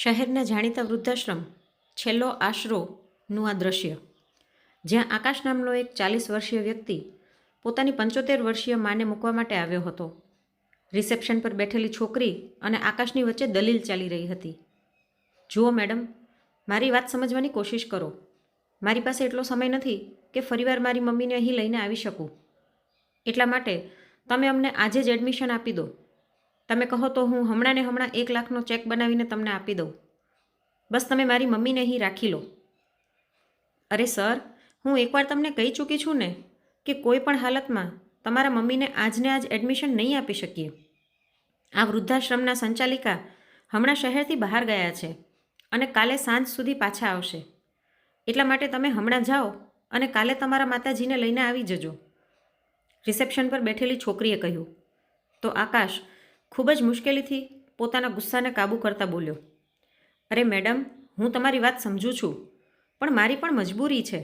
શહેરના જાણીતા વૃદ્ધાશ્રમ છેલ્લો આશરોનું આ દ્રશ્ય, જ્યાં આકાશ નામનો એક 40 વર્ષીય વ્યક્તિ પોતાની 75 વર્ષીય માને મૂકવા માટે આવ્યો હતો. રિસેપ્શન પર બેઠેલી છોકરી અને આકાશની વચ્ચે દલીલ ચાલી રહી હતી. જુઓ મેડમ, મારી વાત સમજવાની કોશિશ કરો. મારી પાસે એટલો સમય નથી કે ફરીવાર મારી મમ્મીને અહીં લઈને આવી શકું. એટલા માટે તમે અમને આજે જ એડમિશન આપી દો. તમે કહો તો હું હમણાં ને હમણાં 1 લાખનો ચેક બનાવીને તમને આપી દઉં. બસ તમે મારી મમ્મીને અહીં રાખી લો. અરે સર, હું એકવાર તમને કહી ચૂકી છું ને કે કોઈ પણ હાલતમાં તમારા મમ્મીને આજને આજ એડમિશન નહીં આપી શકીએ. આ વૃદ્ધાશ્રમના સંચાલિકા હમણાં શહેરથી બહાર ગયા છે અને કાલે સાંજ સુધી પાછા આવશે. એટલા માટે તમે હમણાં જાઓ અને કાલે તમારા માતાજીને લઈને આવી જજો. રિસેપ્શન પર બેઠેલી છોકરીએ કહ્યું. તો આકાશ ખૂબ જ મુશ્કેલીથી પોતાના ગુસ્સાને કાબૂ કરતા બોલ્યો, અરે મેડમ, હું તમારી વાત સમજું છું, પણ મારી પણ મજબૂરી છે.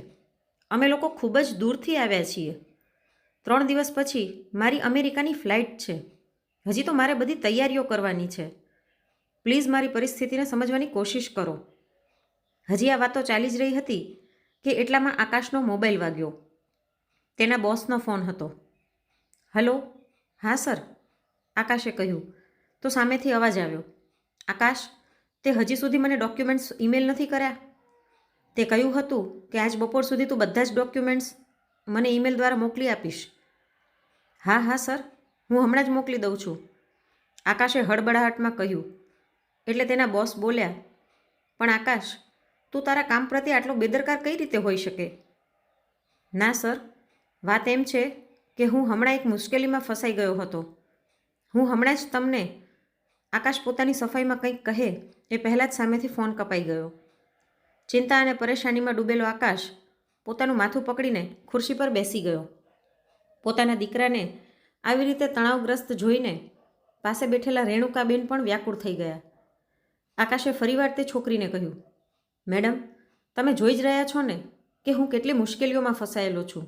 અમે લોકો ખૂબ જ દૂરથી આવ્યા છીએ. 3 દિવસ પછી મારી અમેરિકાની ફ્લાઇટ છે. હજી તો મારે બધી તૈયારીઓ કરવાની છે. પ્લીઝ મારી પરિસ્થિતિને સમજવાની કોશિશ કરો. હજી આ વાતો ચાલી જ રહી હતી કે એટલામાં આકાશનો મોબાઈલ વાગ્યો. તેના બોસનો ફોન હતો. હલો, હા સર, આકાશે કહ્યું. તો સામેથી અવાજ આવ્યો, આકાશ, તે હજી સુધી મને ડોક્યુમેન્ટ્સ ઈમેલ નથી કર્યા? તે કહ્યું હતું કે આજ બપોર સુધી તું બધા જ ડોક્યુમેન્ટ્સ મને ઈમેલ દ્વારા મોકલી આપીશ. હા હા સર, હું હમણાં જ મોકલી દઉં છું, આકાશે હળબળાહટમાં કહ્યું. એટલે તેના બોસ બોલ્યા, પણ આકાશ, તું તારા કામ પ્રત્યે આટલો બેદરકાર કઈ રીતે હોઈ શકે? ના સર, વાત એમ છે કે હું હમણાં એક મુશ્કેલીમાં ફસાઈ ગયો હતો. હું હમણાં જ તમને, આકાશ પોતાની સફાઈમાં કંઈક કહે એ પહેલાં જ સામેથી ફોન કપાઈ ગયો. ચિંતા અને પરેશાનીમાં ડૂબેલો આકાશ પોતાનું માથું પકડીને ખુરશી પર બેસી ગયો. પોતાના દીકરાને આવી રીતે તણાવગ્રસ્ત જોઈને પાસે બેઠેલા રેણુકાબેન પણ વ્યાકુળ થઈ ગયા. આકાશે ફરીવાર તે છોકરીને કહ્યું, મેડમ, તમે જોઈ જ રહ્યા છો ને કે હું કેટલી મુશ્કેલીઓમાં ફસાયેલો છું.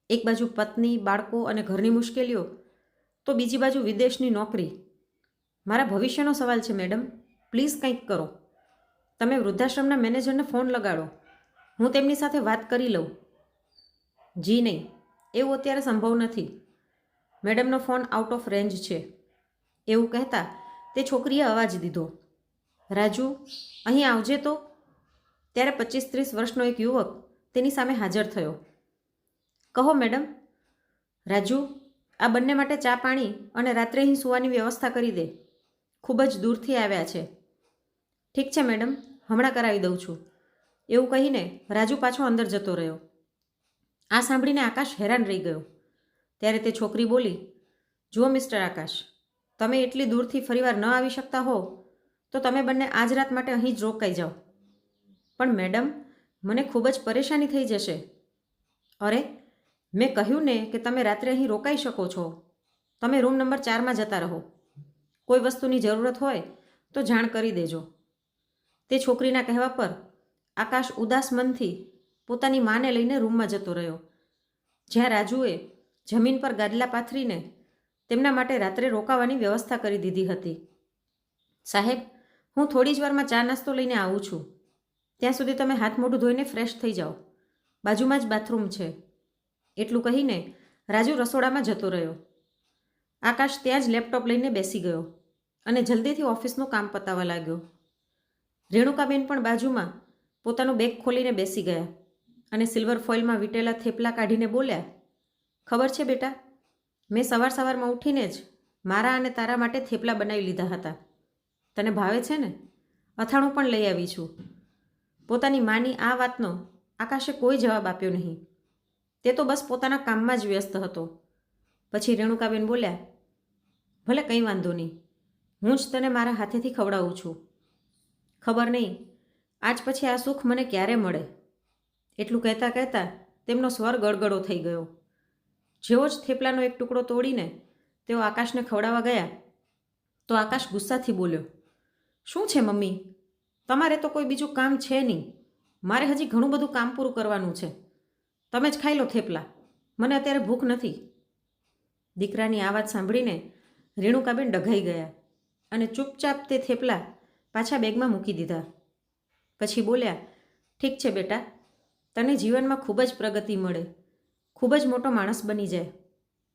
એક બાજુ પત્ની, બાળકો અને ઘરની મુશ્કેલીઓ, તો બીજી બાજુ વિદેશની નોકરી. મારા ભવિષ્યનો સવાલ છે મેડમ, પ્લીઝ કંઈક કરો. તમે વૃદ્ધાશ્રમના મેનેજરને ફોન લગાડો, હું તેમની સાથે વાત કરી લઉં. જી નહીં, એવું અત્યારે સંભવ નથી. મેડમનો ફોન આઉટ ઓફ રેન્જ છે. એવું કહેતા તે છોકરીએ અવાજ દીધો, રાજુ, અહીં આવજે તો. ત્યારે 25-30 વર્ષનો એક યુવક તેની સામે હાજર થયો. કહો મેડમ. રાજુ, આ બંને માટે ચા પાણી અને રાત્રે અહીં સૂવાની વ્યવસ્થા કરી દે. ખૂબ જ દૂરથી આવ્યા છે. ઠીક છે મેડમ, હમણાં કરાવી દઉં છું. એવું કહીને રાજુ પાછો અંદર જતો રહ્યો. આ સાંભળીને આકાશ હેરાન રહી ગયો. ત્યારે તે છોકરી બોલી, જુઓ મિસ્ટર આકાશ, તમે એટલી દૂરથી ફરીવાર ન આવી શકતા હો તો તમે બંને આજ રાત માટે અહીં જ રોકાઈ જાઓ. પણ મેડમ, મને ખૂબ જ પરેશાની થઈ જશે. અરે, મેં કહ્યું ને કે તમે રાત્રે અહીં રોકાઈ શકો છો. તમે રૂમ નંબર 4માં જતા રહો. કોઈ વસ્તુની જરૂરત હોય તો જાણ કરી દેજો. તે છોકરીના કહેવા પર આકાશ ઉદાસ મનથી પોતાની માને લઈને રૂમમાં જતો રહ્યો, જ્યાં રાજુએ જમીન પર ગાદલા પાથરીને તેમના માટે રાત્રે રોકાવાની વ્યવસ્થા કરી દીધી હતી. સાહેબ, હું થોડી જ વારમાં ચા નાસ્તો લઈને આવું છું. ત્યાં સુધી તમે હાથ મોઢું ધોઈને ફ્રેશ થઈ જાઓ. બાજુમાં જ બાથરૂમ છે. એટલું કહીને રાજુ રસોડામાં જતો રહ્યો. આકાશ ત્યાં જ લેપટોપ લઈને બેસી ગયો અને જલ્દીથી ઓફિસનું કામ પતાવવા લાગ્યો. રેણુકાબેન પણ બાજુમાં પોતાનું બેગ ખોલીને બેસી ગયા અને સિલ્વર ફોઇલમાં વીટેલા થેપલા કાઢીને બોલ્યા, ખબર છે બેટા, મેં સવારમાં ઉઠીને જ મારા અને તારા માટે થેપલા બનાવી લીધા હતા. તને ભાવે છે ને? અથાણું પણ લઈ આવી છું. પોતાની માની આ વાતનો આકાશે કોઈ જવાબ આપ્યો નહીં. તે તો બસ પોતાના કામમાં જ વ્યસ્ત હતો. પછી રેણુકાબેન બોલ્યા, ભલે કંઈ વાંધો નહીં, હું જ તને મારા હાથેથી ખવડાવું છું. ખબર નહીં આજ પછી આ સુખ મને ક્યારે મળે. એટલું કહેતા કહેતા તેમનો સ્વર ગળગળો થઈ ગયો. જેવો જ થેપલાનો એક ટુકડો તોડીને તેઓ આકાશને ખવડાવવા ગયા તો આકાશ ગુસ્સાથી બોલ્યો, શું છે મમ્મી, તમારે તો કોઈ બીજું કામ છે નહીં. મારે હજી ઘણું બધું કામ પૂરું કરવાનું છે. તમે જ ખાઈ લો થેપલા, મને અત્યારે ભૂખ નથી. દીકરાની આ વાત સાંભળીને રેણુકાબેન ડઘાઈ ગયા અને ચૂપચાપ તે થેપલા પાછા બેગમાં મૂકી દીધા. પછી બોલ્યા, ઠીક છે બેટા, તને જીવનમાં ખૂબ જ પ્રગતિ મળે, ખૂબ જ મોટો માણસ બની જાય.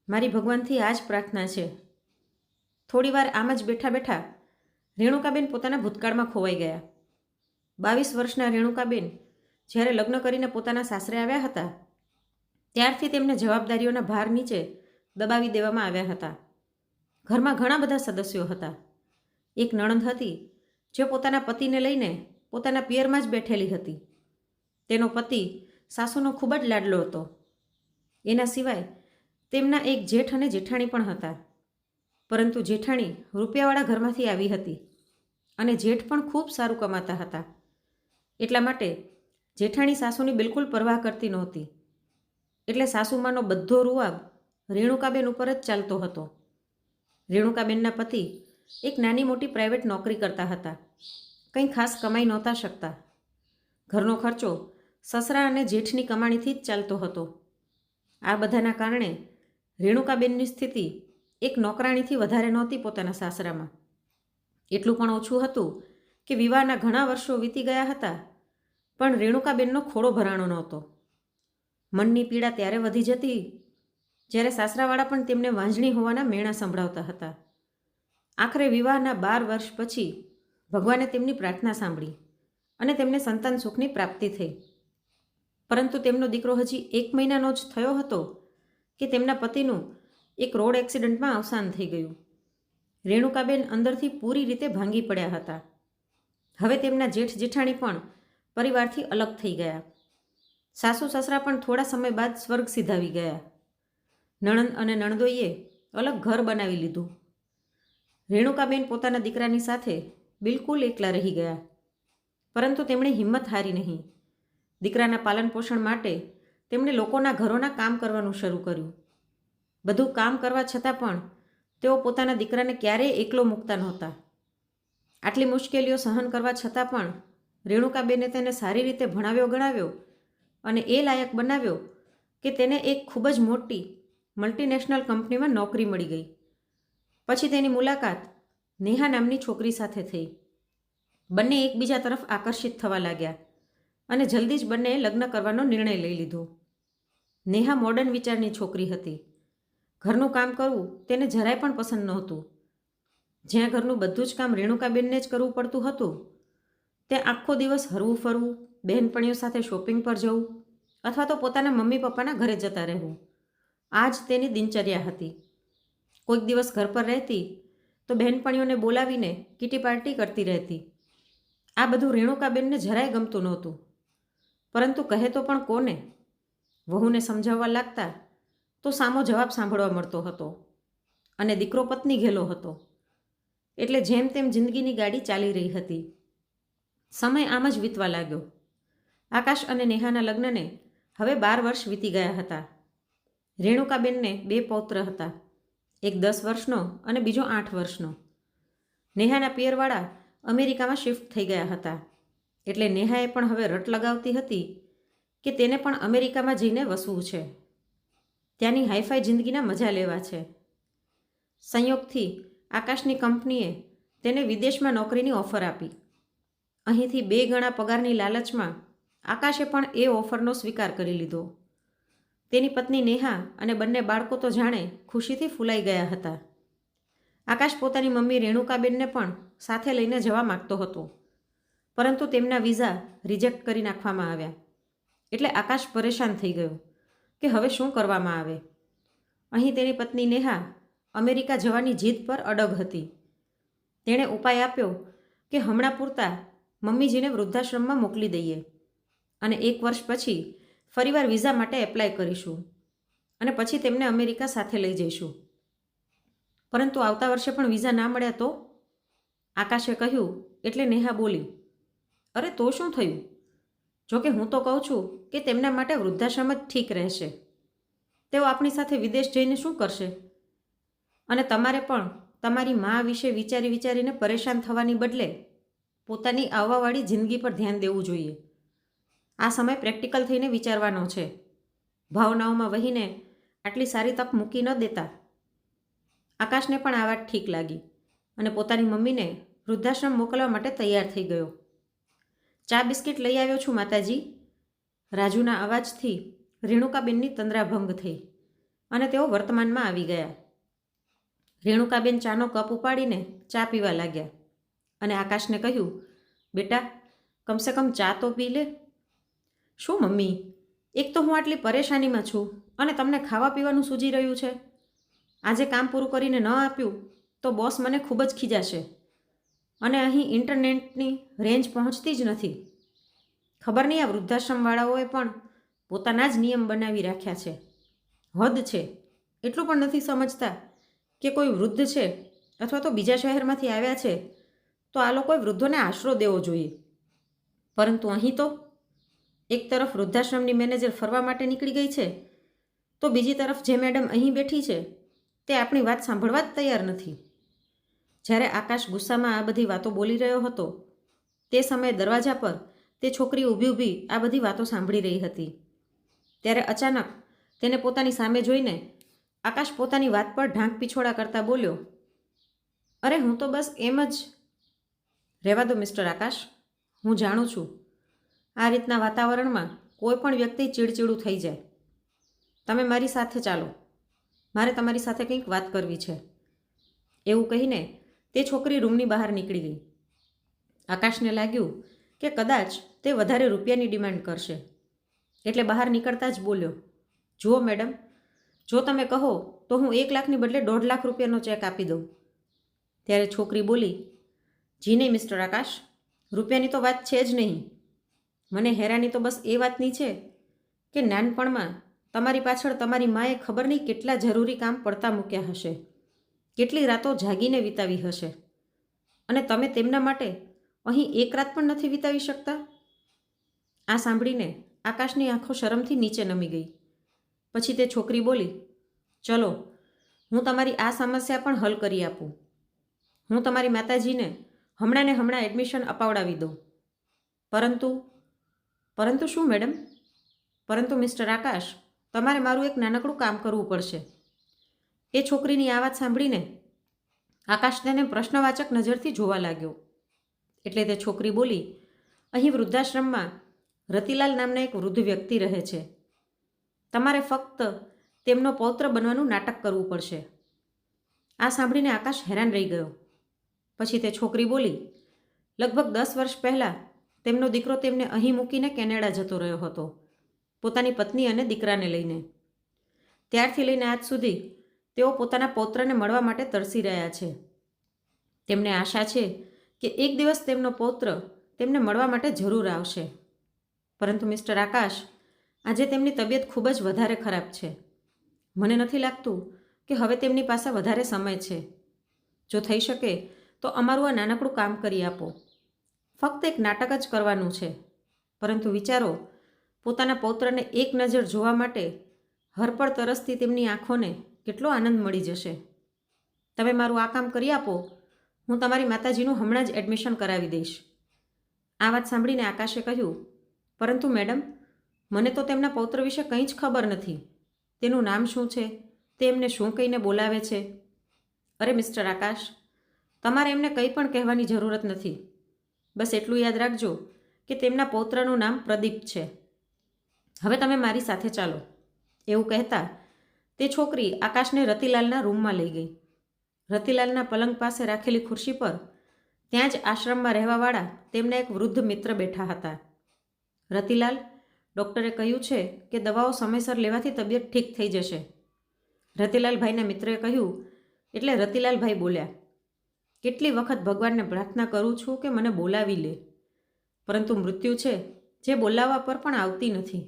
મારી ભગવાનથી આ જ પ્રાર્થના છે. થોડીવાર આમ જ બેઠા બેઠા રેણુકાબેન પોતાના ભૂતકાળમાં ખોવાઈ ગયા. 22 વર્ષના રેણુકાબેન જ્યારે લગ્ન કરીને પોતાના સાસરે આવ્યા હતા ત્યારથી તેમને જવાબદારીઓના ભાર નીચે દબાવી દેવામાં આવ્યા હતા. ઘરમાં ઘણા બધા સદસ્યો હતા. એક નણંદ હતી જે પોતાના પતિને લઈને પોતાના પિયરમાં જ બેઠેલી હતી. તેનો પતિ સાસુનો ખૂબ જ લાડલો હતો. એના સિવાય તેમના એક જેઠ અને જેઠાણી પણ હતા. પરંતુ જેઠાણી રૂપિયાવાળા ઘરમાંથી આવી હતી અને જેઠ પણ ખૂબ સારું કમાતા હતા. એટલા માટે જેઠાણી સાસુની બિલકુલ પરવાહ કરતી નહોતી. એટલે સાસુમાનો બધો રૂઆબ રેણુકાબેન ઉપર જ ચાલતો હતો. રેણુકાબેનના પતિ એક નાની મોટી પ્રાઇવેટ નોકરી કરતા હતા. કંઈ ખાસ કમાઈ નહોતા શકતા. ઘરનો ખર્ચો સસરા અને જેઠની કમાણીથી જ ચાલતો હતો. આ બધાના કારણે રેણુકાબેનની સ્થિતિ એક નોકરાણીથી વધારે નહોતી પોતાના સાસરામાં. એટલું પણ ઓછું હતું કે વિવાહના ઘણા વર્ષો વીતી ગયા હતા પણ રેણુકાબેનનો ખોળો ભરાણો નહોતો. મનની પીડા ત્યારે વધી જતી જ્યારે સાસરાવાળા પણ તેમને વાંજણી હોવાના મેણા સંભળાવતા હતા. આખરે વિવાહના 12 વર્ષ પછી ભગવાને તેમની પ્રાર્થના સાંભળી અને તેમને સંતાન સુખની પ્રાપ્તિ થઈ. પરંતુ તેમનો દીકરો હજી 1 મહિનાનો જ થયો હતો કે તેમના પતિનું એક રોડ એક્સિડન્ટમાં અવસાન થઈ ગયું. રેણુકાબેન અંદરથી પૂરી રીતે ભાંગી પડ્યા હતા. હવે તેમના જેઠ જેઠાણી પણ પરિવારથી અલગ થઈ ગયા. સાસુ સસરા પણ થોડા સમય બાદ સ્વર્ગ સિધાવી ગયા. નણંદ અને નણદોઈએ અલગ ઘર બનાવી લીધું. રેણુકાબેન પોતાના દીકરાની સાથે બિલકુલ એકલા રહી ગયા. પરંતુ તેમણે હિંમત હારી નહીં. દીકરાના પાલન પોષણ માટે તેમણે લોકોના ઘરોના કામ કરવાનું શરૂ કર્યું. બધું કામ કરવા છતાં પણ તેઓ પોતાના દીકરાને ક્યારેય એકલો મૂકતા નહોતા. આટલી મુશ્કેલીઓ સહન કરવા છતાં પણ રેણુકાબેને તેને સારી રીતે ભણાવ્યો ગણાવ્યો અને એ લાયક બનાવ્યો કે તેને એક ખૂબ જ મોટી મલ્ટીનેશનલ કંપનીમાં નોકરી મળી ગઈ. પછી તેની મુલાકાત નેહા નામની છોકરી સાથે થઈ. બંને એકબીજા તરફ આકર્ષિત થવા લાગ્યા અને જલ્દી જ બંનેએ લગ્ન કરવાનો નિર્ણય લઈ લીધો. નેહા મોડર્ન વિચારની છોકરી હતી. ઘરનું કામ કરવું તેને જરાય પણ પસંદ નહોતું. જ્યાં ઘરનું બધું જ કામ રેણુકાબેનને જ કરવું પડતું હતું ત્યાં આખો દિવસ હરવું ફરવું, બહેનપણીઓ સાથે શોપિંગ પર જવું અથવા તો પોતાના મમ્મી પપ્પાના ઘરે જતા રહેવું, આ જ તેની દિનચર્યા હતી. કોઈક દિવસ ઘર પર રહેતી તો બહેનપણીઓને બોલાવીને કીટી પાર્ટી કરતી રહેતી. આ બધું રેણુકાબેનને જરાય ગમતું નહોતું. પરંતુ કહે તો પણ કોને? વહુને સમજાવવા લાગતા તો સામો જવાબ સાંભળવા મળતો હતો અને દીકરો પત્ની ઘેલો હતો. એટલે જેમ તેમ જિંદગીની ગાડી ચાલી રહી હતી. સમય આમ જ વીતવા લાગ્યો. આકાશ અને નેહાના લગ્નને હવે 12 વર્ષ વીતી ગયા હતા. રેણુકાબેનને 2 પૌત્ર હતા, એક 10 વર્ષનો અને બીજો 8 વર્ષનો. નેહાના પિયરવાળા અમેરિકામાં શિફ્ટ થઈ ગયા હતા એટલે નેહાએ પણ હવે રટ લગાવતી હતી કે તેને પણ અમેરિકામાં જઈને વસવું છે. ત્યાંની હાઈફાઈ જિંદગીના મજા લેવા છે. સંયોગથી આકાશની કંપનીએ તેને વિદેશમાં નોકરીની ઓફર આપી. અહીંથી 2 ગણા પગારની લાલચમાં આકાશે પણ એ ઓફરનો સ્વીકાર કરી લીધો. તેની પત્ની નેહા અને બંને બાળકો તો જાણે ખુશીથી ફૂલાઈ ગયા હતા. આકાશ પોતાની મમ્મી રેણુકાબેનને પણ સાથે લઈને જવા માગતો હતો પરંતુ તેમના વિઝા રિજેક્ટ કરી નાખવામાં આવ્યા. એટલે આકાશ પરેશાન થઈ ગયો કે હવે શું કરવામાં આવે. અહીં તેની પત્ની નેહા અમેરિકા જવાની જીદ પર અડગ હતી. તેણે ઉપાય આપ્યો કે હમણાં પૂરતા મમ્મીજીને વૃદ્ધાશ્રમમાં મોકલી દઈએ અને 1 વર્ષ પછી ફરીવાર વિઝા માટે એપ્લાય કરીશું અને પછી તેમને અમેરિકા સાથે લઈ જઈશું. પરંતુ આવતા વર્ષે પણ વિઝા ના મળ્યા તો? આકાશે કહ્યું એટલે નેહા બોલી, અરે તો શું થયું? જોકે હું તો કહું છું કે તેમના માટે વૃદ્ધાશ્રમ જ ઠીક રહેશે. તેઓ આપણી સાથે વિદેશ જઈને શું કરશે? અને તમારે પણ તમારી મા વિશે વિચારી વિચારીને પરેશાન થવાની બદલે પોતાની આવવાવાળી જિંદગી પર ધ્યાન દેવું જોઈએ. આ સમય પ્રેક્ટિકલ થઈને વિચારવાનો છે. ભાવનાઓમાં વહીને આટલી સારી તક મૂકી ન દેતા. આકાશને પણ આ વાત ઠીક લાગી અને પોતાની મમ્મીને વૃદ્ધાશ્રમ મોકલવા માટે તૈયાર થઈ ગયો. ચા બિસ્કિટ લઈ આવ્યો છું માતાજી. રાજુના અવાજથી રેણુકાબેનની તંદ્રાભંગ થઈ અને તેઓ વર્તમાનમાં આવી ગયા. રેણુકાબેન ચાનો કપ ઉપાડીને ચા પીવા લાગ્યા અને આકાશને કહ્યું, બેટા, કમસે કમ ચા તો પી લે. શું મમ્મી, એક તો હું આટલી પરેશાનીમાં છું અને તમને ખાવા પીવાનું સૂજી રહ્યું છે. આજે કામ પૂરું કરીને ન આપ્યું તો બોસ મને ખૂબ જ ખીજાશે અને અહીં ઇન્ટરનેટની રેન્જ પહોંચતી જ નથી. ખબર નહીં આ વૃદ્ધાશ્રમવાળાઓએ પણ પોતાના જ નિયમ બનાવી રાખ્યા છે. હદ છે. એટલું પણ નથી સમજતા કે કોઈ વૃદ્ધ છે અથવા તો બીજા શહેરમાંથી આવ્યા છે તો આ લોકોએ વૃદ્ધોને આશરો દેવો જોઈએ. પરંતુ અહીં તો એક તરફ વૃદ્ધાશ્રમની મેનેજર ફરવા માટે નીકળી ગઈ છે તો બીજી તરફ જે મેડમ અહીં બેઠી છે તે આપણી વાત સાંભળવા જ તૈયાર નથી. જ્યારે આકાશ ગુસ્સામાં આ બધી વાતો બોલી રહ્યો હતો તે સમયે દરવાજા પર તે છોકરી ઊભી આ બધી વાતો સાંભળી રહી હતી. ત્યારે અચાનક તેને પોતાની સામે જોઈને આકાશ પોતાની વાત પર ઢાંક પીછોડા કરતા બોલ્યો, અરે હું તો બસ એમ જ. રહેવા દો મિસ્ટર આકાશ, હું જાણું છું આ રીતના વાતાવરણમાં કોઈ પણ વ્યક્તિ ચીડચીડું થઈ જાય. તમે મારી સાથે ચાલો, મારે તમારી સાથે કંઈક વાત કરવી છે. એવું કહીને તે છોકરી રૂમની બહાર નીકળી ગઈ. આકાશને લાગ્યું કે કદાચ તે વધારે રૂપિયાની ડિમાન્ડ કરશે એટલે બહાર નીકળતા જ બોલ્યો, જુઓ મેડમ, જો તમે કહો તો હું 1 લાખની બદલે 1.5 લાખ રૂપિયાનો ચેક આપી દઉં. ત્યારે છોકરી બોલી, જી નહીં મિસ્ટર આકાશ, રૂપિયાની તો વાત છે જ નહીં. મને હેરાની તો બસ એ વાતની છે કે નાનપણમાં તમારી પાછળ તમારી માએ ખબર નહીં કેટલા જરૂરી કામ પડતા મૂક્યા હશે, કેટલી રાતો જાગીને વિતાવી હશે અને તમે તેમના માટે અહીં 1 રાત પણ નથી વિતાવી શકતા. આ સાંભળીને આકાશની આંખો શરમથી નીચે નમી ગઈ. પછી તે છોકરી બોલી, ચલો હું તમારી આ સમસ્યા પણ હલ કરી આપું. હું તમારી માતાજીને હમણાં ને હમણાં એડમિશન અપાવડાવી દઉં. પરંતુ શું મેડમ? પરંતુ મિસ્ટર આકાશ, તમારે મારું એક નાનકડું કામ કરવું પડશે. એ છોકરીની આ વાત સાંભળીને આકાશ તેને પ્રશ્નવાચક નજરથી જોવા લાગ્યો. એટલે તે છોકરી બોલી, અહીં વૃદ્ધાશ્રમમાં રતિલાલ નામના એક વૃદ્ધ વ્યક્તિ રહે છે. તમારે ફક્ત તેમનો પૌત્ર બનવાનું નાટક કરવું પડશે. આ સાંભળીને આકાશ હેરાન રહી ગયો. પછી તે છોકરી બોલી, લગભગ 10 વર્ષ પહેલાં તેમનો દીકરો તેમને અહીં મૂકીને કેનેડા જતો રહ્યો હતો, પોતાની પત્ની અને દીકરાને લઈને. ત્યારથી લઈને આજ સુધી તેઓ પોતાના પૌત્રને મળવા માટે તરસી રહ્યા છે. તેમને આશા છે કે એક દિવસ તેમનો પૌત્ર તેમને મળવા માટે જરૂર આવશે. પરંતુ મિસ્ટર આકાશ, આજે તેમની તબિયત ખૂબ જ વધારે ખરાબ છે. મને નથી લાગતું કે હવે તેમની પાસે વધારે સમય છે. જો થઈ શકે તો અમારું આ નાનકડું કામ કરી આપો. ફક્ત એક નાટક જ કરવાનું છે, પરંતુ વિચારો, પોતાના પૌત્રને એક નજર જોવા માટે હરપળ તરસથી તેમની આંખોને કેટલો આનંદ મળી જશે. તમે મારું આ કામ કરી આપો, હું તમારી માતાજીનું હમણાં જ એડમિશન કરાવી દઈશ. આ વાત સાંભળીને આકાશે કહ્યું, પરંતુ મેડમ, મને તો તેમના પૌત્ર વિશે કંઈ જ ખબર નથી. તેનું નામ શું છે, તે એમને શું કહીને બોલાવે છે? અરે મિસ્ટર આકાશ, તમારે એમને કંઈ પણ કહેવાની જરૂરત નથી. બસ એટલું યાદ રાખજો કે તેમના પૌત્રનું નામ પ્રદીપ છે. હવે તમે મારી સાથે ચાલો. એવું કહેતા તે છોકરી આકાશને રતિલાલના રૂમમાં લઈ ગઈ. રતિલાલના પલંગ પાસે રાખેલી ખુરશી પર ત્યાં જ આશ્રમમાં રહેવાવાળા તેમના એક વૃદ્ધ મિત્ર બેઠા હતા. રતિલાલ, ડૉક્ટરે કહ્યું છે કે દવાઓ સમયસર લેવાથી તબિયત ઠીક થઈ જશે. રતિલાલભાઈના મિત્રએ કહ્યું એટલે રતિલાલભાઈ બોલ્યા, કેટલી વખત ભગવાનને પ્રાર્થના કરું છું કે મને બોલાવી લે, પરંતુ મૃત્યુ છે જે બોલાવવા પર પણ આવતી નથી.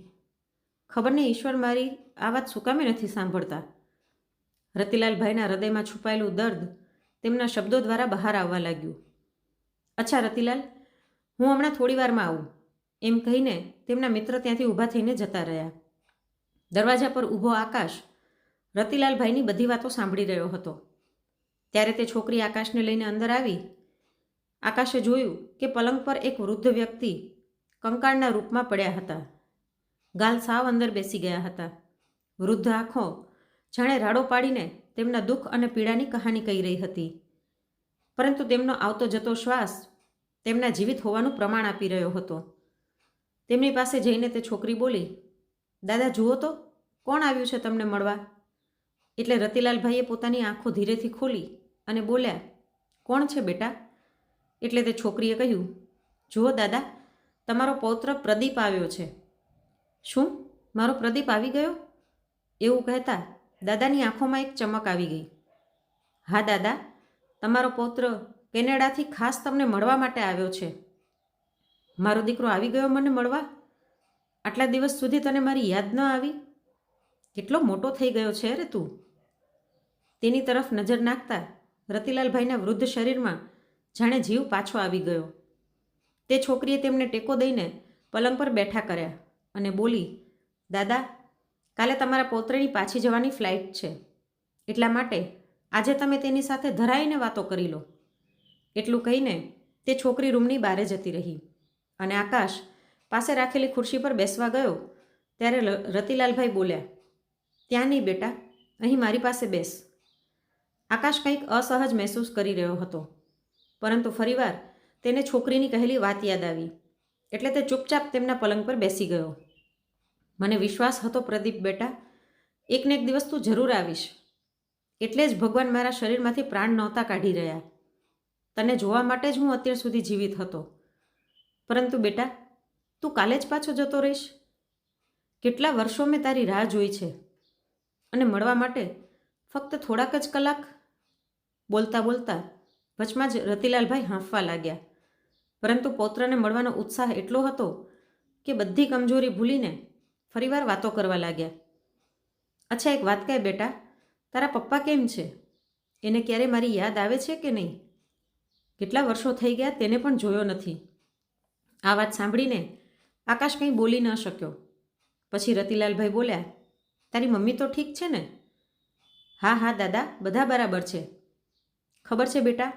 ખબર નહીં ઈશ્વર મારી આ વાત શું કામે નથી સાંભળતા. રતિલાલભાઈના હૃદયમાં છુપાયેલું દર્દ તેમના શબ્દો દ્વારા બહાર આવવા લાગ્યું. અચ્છા રતિલાલ, હું હમણાં થોડી વારમાં આવું, એમ કહીને તેમના મિત્ર ત્યાંથી ઊભા થઈને જતા રહ્યા. દરવાજા પર ઊભો આકાશ રતિલાલભાઈની બધી વાતો સાંભળી રહ્યો હતો. ત્યારે તે છોકરી આકાશને લઈને અંદર આવી. આકાશે જોયું કે પલંગ પર એક વૃદ્ધ વ્યક્તિ કંકાળના રૂપમાં પડ્યા હતા. ગાલ સાવ અંદર બેસી ગયા હતા. વૃદ્ધ આંખો જાણે રાડો પાડીને તેમના દુઃખ અને પીડાની કહાની કહી રહી હતી. પરંતુ તેમનો આવતો જતો શ્વાસ તેમના જીવિત હોવાનું પ્રમાણ આપી રહ્યો હતો. તેમની પાસે જઈને તે છોકરી બોલી, દાદા જુઓ તો, કોણ આવ્યું છે તમને મળવા? એટલે રતિલાલભાઈએ પોતાની આંખો ધીરેથી ખોલી અને બોલ્યા, કોણ છે બેટા? એટલે તે છોકરીએ કહ્યું, જુઓ દાદા, તમારો પૌત્ર પ્રદીપ આવ્યો છે. શું, મારો પ્રદીપ આવી ગયો? એવું કહેતા દાદાની આંખોમાં એક ચમક આવી ગઈ. હા દાદા, તમારો પૌત્ર કેનેડાથી ખાસ તમને મળવા માટે આવ્યો છે. મારો દીકરો આવી ગયો મને મળવા? આટલા દિવસ સુધી તને મારી યાદ ન આવી? કેટલો મોટો થઈ ગયો છે રે તું. તેની તરફ નજર નાખતા રતિલાલભાઈના વૃદ્ધ શરીરમાં જાણે જીવ પાછો આવી ગયો. તે છોકરીએ તેમને ટેકો દઈને પલંગ પર બેઠા કર્યા અને બોલી, દાદા, કાલે તમારા પૌત્રની પાછી જવાની ફ્લાઇટ છે, એટલા માટે આજે તમે તેની સાથે ધરાઈને વાતો કરી લો. એટલું કહીને તે છોકરી રૂમની બહારે જતી રહી અને આકાશ પાસે રાખેલી ખુરશી પર બેસવા ગયો ત્યારે રતિલાલભાઈ બોલ્યા, ત્યાં નહીં બેટા, અહીં મારી પાસે બેસ. આકાશ કંઈક અસહજ મહેસૂસ કરી રહ્યો હતો, પરંતુ ફરીવાર તેને છોકરીની કહેલી વાત યાદ આવી એટલે તે ચૂપચાપ તેમના પલંગ પર બેસી ગયો. મને વિશ્વાસ હતો પ્રદીપ બેટા, એકને એક દિવસ તું જરૂર આવીશ, એટલે જ ભગવાન મારા શરીરમાંથી પ્રાણ નહોતા કાઢી રહ્યા. તને જોવા માટે જ હું અત્યાર સુધી જીવિત હતો. પરંતુ બેટા, તું કાલે જ પાછો જતો રહીશ? કેટલા વર્ષો મેં તારી રાહ જોઈ છે અને મળવા માટે ફક્ત થોડાક જ કલાક. બોલતા બોલતા વચમાં જ રતિલાલભાઈ હાંફવા લાગ્યા, પરંતુ પૌત્રને મળવાનો ઉત્સાહ એટલો હતો કે બધી કમજોરી ભૂલીને ફરીવાર વાતો કરવા લાગ્યા. અચ્છા, એક વાત કહે બેટા, તારા પપ્પા કેમ છે? એને ક્યારે મારી યાદ આવે છે કે નહીં? કેટલા વર્ષો થઈ ગયા તેને પણ જોયો નથી. આ વાત સાંભળીને આકાશ કંઈ બોલી ન શક્યો. પછી રતિલાલભાઈ બોલ્યા, તારી મમ્મી તો ઠીક છે ને? હા હા દાદા, બધા બરાબર છે. ખબર છે બેટા,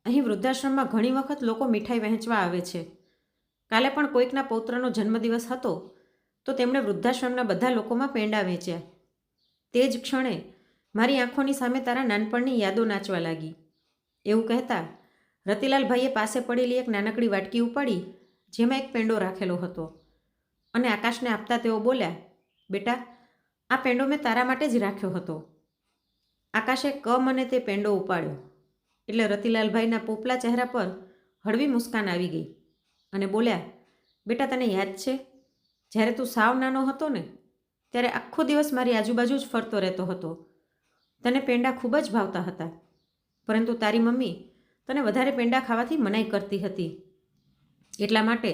અહીં વૃદ્ધાશ્રમમાં ઘણી વખત લોકો મીઠાઈ વહેંચવા આવે છે. કાલે પણ કોઈકના પૌત્રનો જન્મદિવસ હતો તો તેમણે વૃદ્ધાશ્રમના બધા લોકોમાં પેંડા વેચ્યા. તે જ ક્ષણે મારી આંખોની સામે તારા નાનપણની યાદો નાચવા લાગી. એવું કહેતા રતિલાલભાઈએ પાસે પડેલી એક નાનકડી વાટકી ઉપાડી જેમાં એક પેંડો રાખેલો હતો અને આકાશને આપતા તેઓ બોલ્યા, બેટા, આ પેંડો મેં તારા માટે જ રાખ્યો હતો. આકાશે મને તે પેંડો ઉપાડ્યો એટલે રતિલાલભાઈના પોપલા ચહેરા પર હળવી મુસ્કાન આવી ગઈ અને બોલ્યા, બેટા, તને યાદ છે જ્યારે તું સાવ નાનો હતો ને ત્યારે આખો દિવસ મારી આજુબાજુ જ ફરતો રહેતો હતો. તને પેંડા ખૂબ જ ભાવતા હતા, પરંતુ તારી મમ્મી તને વધારે પેંડા ખાવાથી મનાઈ કરતી હતી. એટલા માટે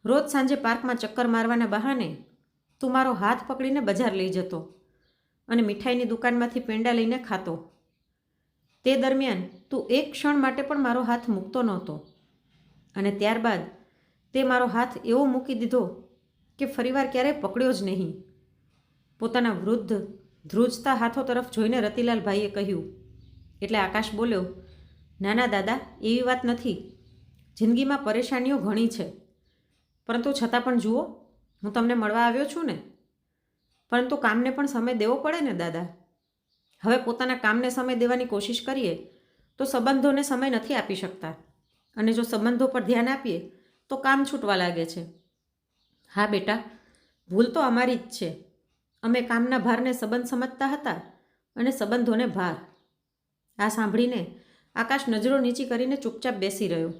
રોજ સાંજે પાર્કમાં ચક્કર મારવાના બહાને તું મારો હાથ પકડીને બજાર લઈ જતો અને મીઠાઈની દુકાનમાંથી પેંડા લઈને ખાતો. તે દરમિયાન તું એક ક્ષણ માટે પણ મારો હાથ મૂકતો નહોતો અને ત્યારબાદ તે મારો હાથ એવો મૂકી દીધો કે ફરીવાર ક્યારેય પકડ્યો જ નહીં. પોતાના વૃદ્ધ ધ્રુજતા હાથો તરફ જોઈને રતિલાલભાઈએ કહ્યું. એટલે આકાશ બોલ્યો, નાના દાદા, એવી વાત નથી. જિંદગીમાં પરેશાનીઓ ઘણી છે, પરંતુ છતાં પણ જુઓ, હું તમને મળવા આવ્યો છું ને. પરંતુ કામને પણ સમય દેવો પડે ને દાદા. હવે પોતાના કામને સમય દેવાની કોશિશ કરીએ તો સંબંધોને સમય નથી આપી શકતા, અને જો સંબંધો પર ધ્યાન આપીએ તો કામ છૂટવા લાગે છે. હા બેટા, ભૂલ તો અમારી જ છે. અમે કામના ભારને સંબંધ સમજતા હતા અને સંબંધોને ભાર. આ સાંભળીને આકાશ નજરો નીચી કરીને ચૂપચાપ બેસી રહ્યો.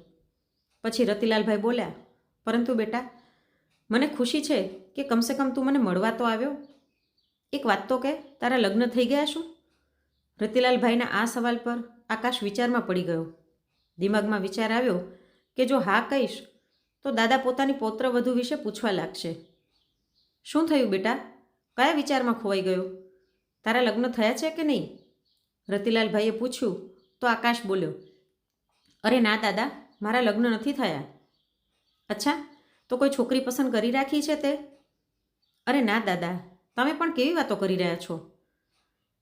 પછી રતિલાલભાઈ બોલ્યા, પરંતુ બેટા, મને ખુશી છે કે કમસે કમ તું મને મળવા તો આવ્યો. એક વાત તો કે, તારા લગ્ન થઈ ગયા શું? રતિલાલભાઈના આ સવાલ પર આકાશ વિચારમાં પડી ગયો. દિમાગમાં વિચાર આવ્યો કે જો હા કહીશ તો દાદા પોતાની પૌત્રવધુ વિશે પૂછવા લાગશે. શું થયું બેટા? કયા વિચારમાં ખોવાઈ ગયો? તારા લગ્ન થયા છે કે નહીં? રતિલાલભાઈએ પૂછ્યું તો આકાશ બોલ્યો, અરે ના દાદા, મારા લગ્ન નથી થયા. અચ્છા, તો કોઈ છોકરી પસંદ કરી રાખી છે તે? અરે ના દાદા, તમે પણ કેવી વાતો કરી રહ્યા છો?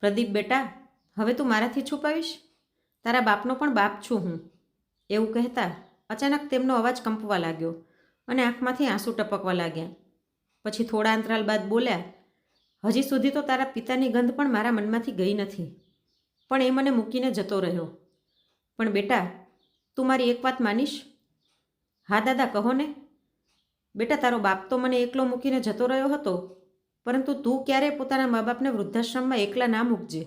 પ્રદીપ બેટા, હવે તું મારાથી છુપાવીશ? તારા બાપનો પણ બાપ છું હું. એવું કહેતા અચાનક તેમનો અવાજ કંપવા લાગ્યો અને આંખમાંથી આંસુ ટપકવા લાગ્યા. પછી થોડા અંતરાલ બાદ બોલ્યા, હજી સુધી તો તારા પિતાની ગંધ પણ મારા મનમાંથી ગઈ નથી, પણ એ મને મૂકીને જતો રહ્યો. પણ બેટા, તું મારી એક વાત માનીશ? હા દાદા, કહો ને. બેટા, તારો બાપ તો મને એકલો મૂકીને જતો રહ્યો હતો, પરંતુ તું ક્યારેય પોતાના મા બાપને વૃદ્ધાશ્રમમાં એકલા ના મૂકજે.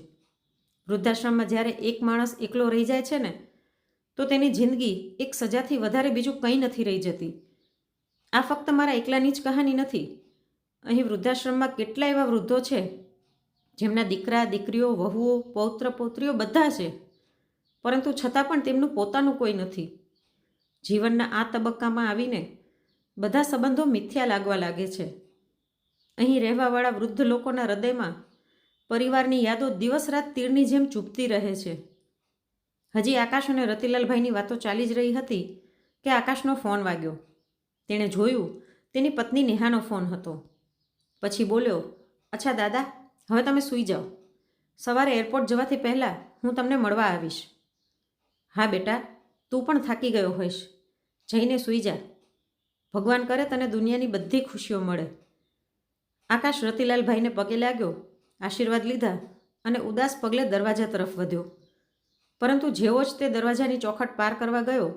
વૃદ્ધાશ્રમમાં જ્યારે એક માણસ એકલો રહી જાય છે ને, તો તેની જિંદગી એક સજાથી વધારે બીજું કંઈ નથી રહી જતી. આ ફક્ત મારા એકલાની જ કહાની નથી. અહીં વૃદ્ધાશ્રમમાં કેટલા એવા વૃદ્ધો છે જેમના દીકરા દીકરીઓ, વહુઓ, પૌત્ર પૌત્રીઓ બધા છે, પરંતુ છતાં પણ તેમનું પોતાનું કોઈ નથી. જીવનના આ તબક્કામાં આવીને બધા સંબંધો મિથ્યા લાગવા લાગે છે. અહીં રહેવાવાળા વૃદ્ધ લોકોના હૃદયમાં પરિવારની યાદો દિવસ રાત તીરની જેમ ચૂપતી રહે છે. હજી આકાશ અને રતિલાલભાઈની વાતો ચાલી જ રહી હતી કે આકાશનો ફોન વાગ્યો. તેણે જોયું તેની પત્ની નેહાનો ફોન હતો. પછી બોલ્યો, અચ્છા દાદા, હવે તમે સૂઈ જાઓ. સવારે એરપોર્ટ જવાથી પહેલાં હું તમને મળવા આવીશ. હા બેટા, તું પણ થાકી ગયો હોઈશ. જઈને સૂઈ જા. ભગવાન કરે તને દુનિયાની બધી ખુશીઓ મળે. આકાશ રતિલાલભાઈને પગે લાગ્યો, આશીર્વાદ લીધા અને ઉદાસ પગલે દરવાજા તરફ વધ્યો. પરંતુ જેવો જ તે દરવાજાની ચોખટ પાર કરવા ગયો,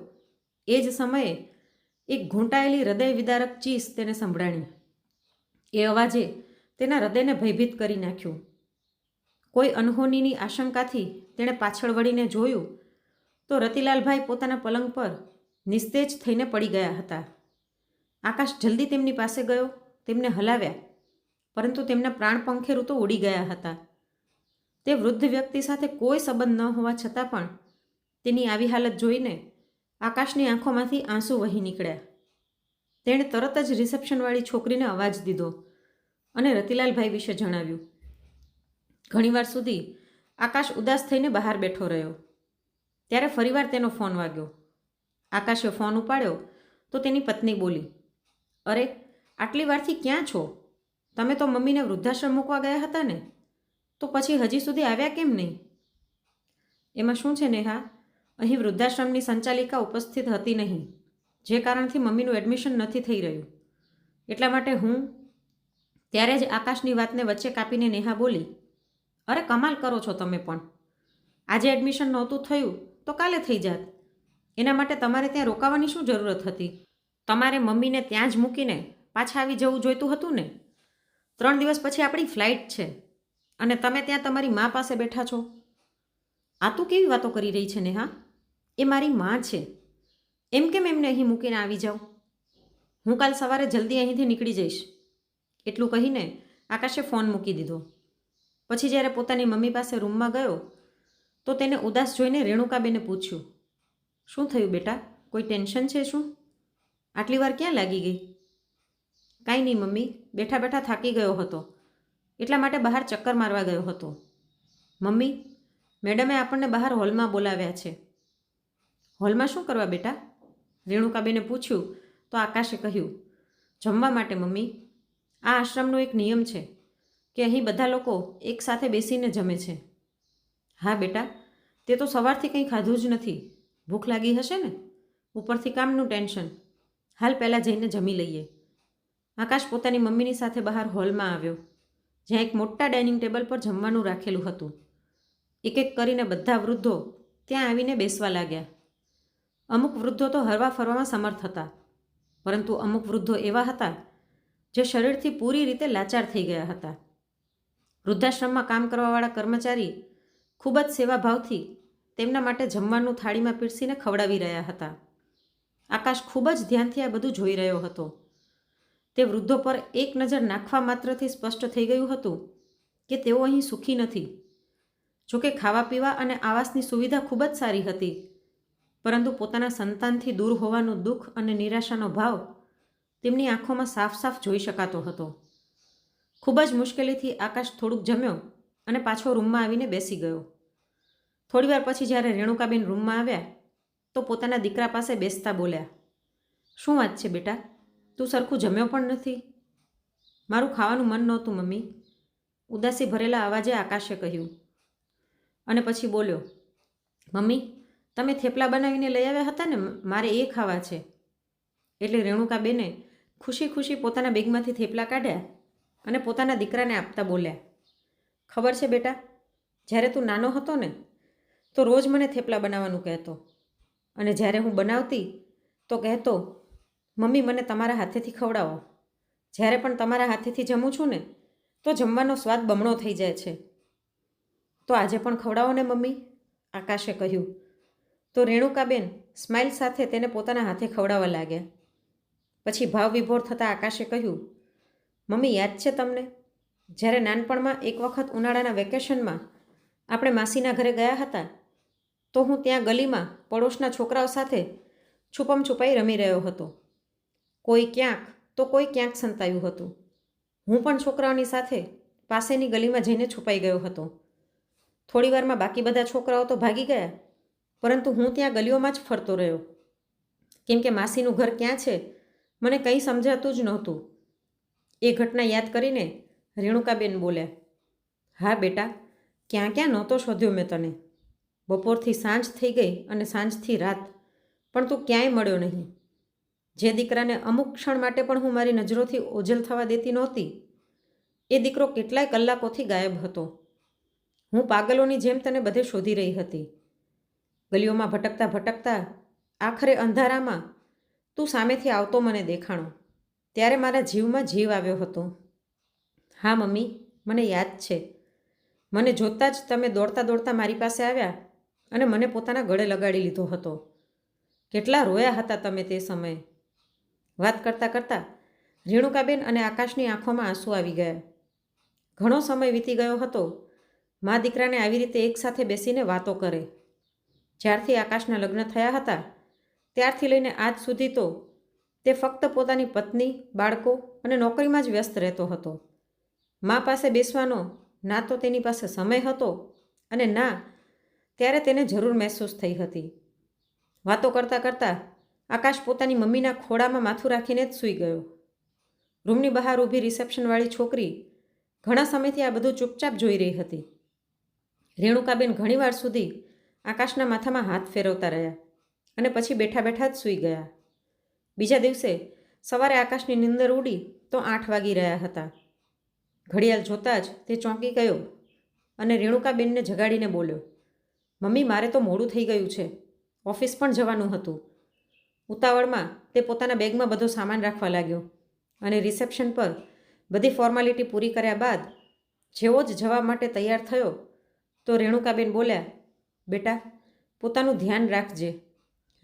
એ જ સમયે એક ઘૂંટાયેલી હૃદય વિદારક ચીસ તેને સંભળાણી. એ અવાજે તેના હૃદયને ભયભીત કરી નાખ્યું. કોઈ અનહોનીની આશંકાથી તેણે પાછળ વળીને જોયું તો રતિલાલભાઈ પોતાના પલંગ પર નિસ્તેજ થઈને પડી ગયા હતા. આકાશ જલ્દી તેમની પાસે ગયો, તેમને હલાવ્યા, પરંતુ તેમના પ્રાણ પંખેરું તો ઉડી ગયા હતા. તે વૃદ્ધ વ્યક્તિ સાથે કોઈ સંબંધ ન હોવા છતાં પણ તેની આવી હાલત જોઈને આકાશની આંખોમાંથી આંસુ વહી નીકળ્યા. તેણે તરત જ રિસેપ્શનવાળી છોકરીને અવાજ દીધો અને રતિલાલભાઈ વિશે જણાવ્યું. ઘણીવાર સુધી આકાશ ઉદાસ થઈને બહાર બેઠો રહ્યો. ત્યારે ફરીવાર તેનો ફોન વાગ્યો. આકાશે ફોન ઉપાડ્યો તો તેની પત્ની બોલી, અરે, આટલી વારથી ક્યાં છો? તમે તો મમ્મીને વૃદ્ધાશ્રમ મૂકવા ગયા હતા ને, તો પછી હજી સુધી આવ્યા કેમ નહીં? એમાં શું છે નેહા, અહીં વૃદ્ધાશ્રમની સંચાલિકા ઉપસ્થિત હતી નહીં, જે કારણથી મમ્મીનું એડમિશન નથી થઈ રહ્યું. એટલા માટે ત્યારે જ આકાશની વાતને વચ્ચે કાપીને નેહા બોલી, અરે કમાલ કરો છો તમે પણ. આજે એડમિશન નહોતું થયું તો કાલે થઈ જાત. એના માટે તમારે ત્યાં રોકાવાની શું જરૂરત હતી? તમારે મમ્મીને ત્યાં જ મૂકીને પાછા આવી જવું જોઈતું હતું ને. 3 દિવસ પછી આપણી ફ્લાઇટ છે અને તમે ત્યાં તમારી મા પાસે બેઠા છો. આ તું કેવી વાતો કરી રહી છે નેહા? એ મારી મા છે, એમ કેમ એમને અહીં મૂકીને આવી જાઉં? હું કાલ સવારે જલ્દી અહીંથી નીકળી જઈશ. એટલું કહીને આકાશે ફોન મૂકી દીધો. પછી જ્યારે પોતાની મમ્મી પાસે રૂમમાં ગયો તો તેને ઉદાસ જોઈને રેણુકાબેને પૂછ્યું, શું થયું બેટા, કોઈ ટેન્શન છે શું? આટલી વાર ક્યાં લાગી ગઈ? કાંઈ નહીં મમ્મી, બેઠા બેઠા થાકી ગયો હતો, એટલા માટે બહાર ચક્કર મારવા ગયો હતો. મમ્મી, મેડમે આપણને બહાર હોલમાં બોલાવ્યા છે. હોલમાં શું કરવા બેટા? રેણુકાબેને પૂછ્યું તો આકાશે કહ્યું, જમવા માટે મમ્મી. આ આશ્રમનો એક નિયમ છે કે અહીં બધા લોકો એકસાથે બેસીને જમે છે. હા બેટા, તે તો સવારથી કંઈ ખાધું જ નથી. ભૂખ લાગી હશે ને, ઉપરથી કામનું ટેન્શન. હાલ પહેલાં જઈને જમી લઈએ. આકાશ પોતાની મમ્મીની સાથે બહાર હોલમાં આવ્યો, જ્યાં એક મોટા ડાઇનિંગ ટેબલ પર જમવાનું રાખેલું હતું. એક એક કરીને બધા વૃદ્ધો ત્યાં આવીને બેસવા લાગ્યા. અમુક વૃદ્ધો તો હરવા ફરવામાં સમર્થ હતા, પરંતુ અમુક વૃદ્ધો એવા હતા જે શરીરથી પૂરી રીતે લાચાર થઈ ગયા હતા. વૃદ્ધાશ્રમમાં કામ કરવાવાળા કર્મચારી ખૂબ જ સેવાભાવથી તેમના માટે જમવાનું થાળીમાં પીરસીને ખવડાવી રહ્યા હતા. આકાશ ખૂબ જ ધ્યાનથી આ બધું જોઈ રહ્યો હતો. તે વૃદ્ધો પર એક નજર નાખવા માત્રથી સ્પષ્ટ થઈ ગયું હતું કે તેઓ અહીં સુખી નથી. જોકે ખાવા પીવા અને આવાસની સુવિધા ખૂબ જ સારી હતી, પરંતુ પોતાના સંતાનથી દૂર હોવાનું દુઃખ અને નિરાશાનો ભાવ તેમની આંખોમાં સાફ સાફ જોઈ શકાતો હતો. ખૂબ જ મુશ્કેલીથી આકાશ થોડુંક જમ્યો અને પાછો રૂમમાં આવીને બેસી ગયો. થોડીવાર પછી જ્યારે રેણુકાબેન રૂમમાં આવ્યા તો પોતાના દીકરા પાસે બેસતા બોલ્યા, શું વાત છે બેટા, તું સરખું જમ્યો પણ નથી? મારું ખાવાનું મન નહોતું મમ્મી, ઉદાસી ભરેલા અવાજે આકાશે કહ્યું. અને પછી બોલ્યો, મમ્મી, તમે થેપલા બનાવીને લઈ આવ્યા હતા ને, મારે એ ખાવા છે. એટલે રેણુકાબેને ખુશી ખુશી પોતાના બેગમાંથી થેપલા કાઢ્યા અને પોતાના દીકરાને આપતા બોલ્યા, ખબર છે બેટા, જ્યારે તું નાનો હતો ને તો રોજ મને થેપલા બનાવવાનું કહેતો. અને જ્યારે હું બનાવતી તો કહેતો, મમ્મી મને તમારા હાથેથી ખવડાવો. જ્યારે પણ તમારા હાથેથી જમું છું ને તો જમવાનો સ્વાદ બમણો થઈ જાય છે. તો આજે પણ ખવડાવો ને મમ્મી, આકાશે કહ્યું. તો રેણુકાબેન સ્માઇલ સાથે તેને પોતાના હાથે ખવડાવવા લાગ્યા. પછી ભાવ વિભોર થતાં આકાશે કહ્યું, મમ્મી યાદ છે તમને, જ્યારે નાનપણમાં એક વખત ઉનાળાના વેકેશનમાં આપણે માસીના ઘરે ગયા હતા તો હું ત્યાં ગલીમાં પડોશના છોકરાઓ સાથે છુપમ છુપાઈ રમી રહ્યો હતો. કોઈ ક્યાંક તો કોઈ ક્યાંક સંતાયું હતું. હું પણ છોકરાઓની સાથે પાસેની ગલીમાં જઈને છુપાઈ ગયો હતો. થોડીવારમાં બાકી બધા છોકરાઓ તો ભાગી ગયા, પરંતુ હું ત્યાં ગલીઓમાં જ ફરતો રહ્યો, કેમ કે માસીનું ઘર ક્યાં છે મને કંઈ સમજાતું જ નહોતું. એ ઘટના યાદ કરીને રેણુકાબેન બોલ્યા, હા બેટા, ક્યાં ક્યાં નહોતો શોધ્યો મેં તને. બપોરથી સાંજ થઈ ગઈ અને સાંજથી રાત, પણ તું ક્યાંય મળ્યો નહીં. જે દીકરાને અમુક ક્ષણ માટે પણ હું મારી નજરોથી ઓझલ થવા દેતી નહોતી, એ દીકરો કેટલાય કલાકોથી ગાયબ હતો. હું પાગલોની જેમ તને બધે શોધી રહી હતી. ગલીઓમાં ભટકતા ભટકતા આખરે અંધારામાં તું સામેથી આવતો મને દેખાણો, ત્યારે મારા જીવમાં જીવ આવ્યો હતો. હા મમ્મી, મને યાદ છે. મને જોતાં જ તમે દોડતા દોડતા મારી પાસે આવ્યા અને મને પોતાના ગળે લગાડી લીધો હતો. કેટલા રોયા હતા તમે તે સમયે. વાત કરતાં કરતાં રેણુકાબેન અને આકાશની આંખોમાં આંસુ આવી ગયા. ઘણો સમય વીતી ગયો હતો મા દીકરાને આવી રીતે એકસાથે બેસીને વાતો કરે. જ્યારથી આકાશના લગ્ન થયા હતા ત્યારથી લઈને આજ સુધી તો તે ફક્ત પોતાની પત્ની, બાળકો અને નોકરીમાં જ વ્યસ્ત રહેતો હતો. મા પાસે બેસવાનો ના તો તેની પાસે સમય હતો અને ના ત્યારે તેને જરૂર મહેસૂસ થઈ હતી. વાતો કરતાં કરતાં આકાશ પોતાની મમ્મીના ખોળામાં માથું રાખીને જ સૂઈ ગયો. રૂમની બહાર ઊભી રિસેપ્શનવાળી છોકરી ઘણા સમયથી આ બધું ચૂપચાપ જોઈ રહી હતી. રેણુકાબેન ઘણીવાર સુધી આકાશના માથામાં હાથ ફેરવતા રહ્યા અને પછી બેઠા બેઠા જ સૂઈ ગયા. બીજા દિવસે સવારે આકાશની નીંદર ઉડી તો 8 વાગી રહ્યા હતા. ઘડિયાળ જોતાં જ તે ચોંકી ગયો અને રેણુકાબેનને જગાડીને બોલ્યો, મમ્મી મારે તો મોડું થઈ ગયું છે, ઓફિસ પણ જવાનું હતું. ઉતાવળમાં તે પોતાના બેગમાં બધો સામાન રાખવા લાગ્યો અને રિસેપ્શન પર બધી ફોર્માલિટી પૂરી કર્યા બાદ જેવો જ જવા માટે તૈયાર થયો તો રેણુકાબેન બોલ્યા, બેટા પોતાનું ધ્યાન રાખજે,